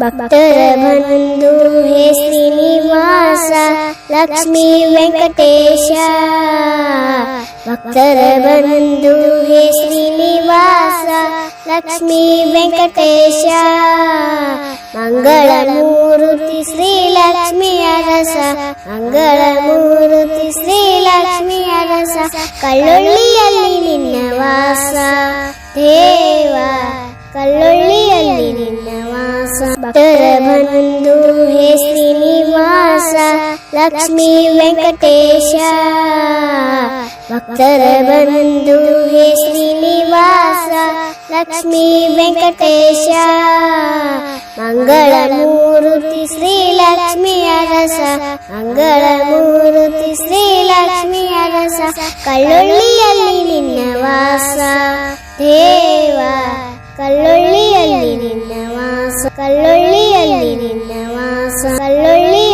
ಭಕ್ತರ ಬಂಧು ಹೇ ಶ್ರೀನಿವಾಸ ಲಕ್ಷ್ಮೀ ವೆಂಕಟೇಶ. ಭಕ್ತರ ಬಂಧು ಹೇ ಶ್ರೀನಿವಾಸ ಲಕ್ಷ್ಮೀ ವೆಂಕಟೇಶ. ಮಂಗಳ ಮೂರುತಿ ಶ್ರೀ ಲಕ್ಷ್ಮೀ ಅರಸ, ಮಂಗಳ ಮೂರುತಿ ಶ್ರೀ ಲಕ್ಷ್ಮೀ ಅರಸ. ಕಲ್ಲೊಳ್ಳಿಯಲ್ಲಿ ನಿನ್ನ ವಾಸ ದೇವ, ಕಲ್ಲೊಳ್ಳಿಯಲ್ಲಿ ನಿನ್ನ ವಾಸ. ಭಕ್ತರ ಬಂಧು ಹೇ ಶ್ರೀನಿವಾಸ ಲಕ್ಷ್ಮೀ ವೆಂಕಟೇಶ. ಭಕ್ತರ ಬಂಧು ಹೇ ಶ್ರೀನಿವಾಸ ಲಕ್ಷ್ಮೀ ವೆಂಕಟೇಶ. ಮಂಗಳ ಮೂರುತಿ ಶ್ರೀ ಲಕ್ಷ್ಮೀ ಅರಸ, ಮಂಗಳ ಮೂರುತಿ ಶ್ರೀ ಲಕ್ಷ್ಮೀ ಅರಸ. ಕಲ್ಲೊಳ್ಳಿಯಲ್ಲಿ ನಿನ್ನ ವಾಸ ದೇವ, ಕಲ್ಲೊಳ್ಳಿಯಲ್ಲಿ ನಿನ್ನ ವಾಸ, ಕಲ್ಲೊಳ್ಳಿಯಲ್ಲಿ ನಿನ್ನ ವಾಸ, ಕಲ್ಲೊಳ್ಳಿ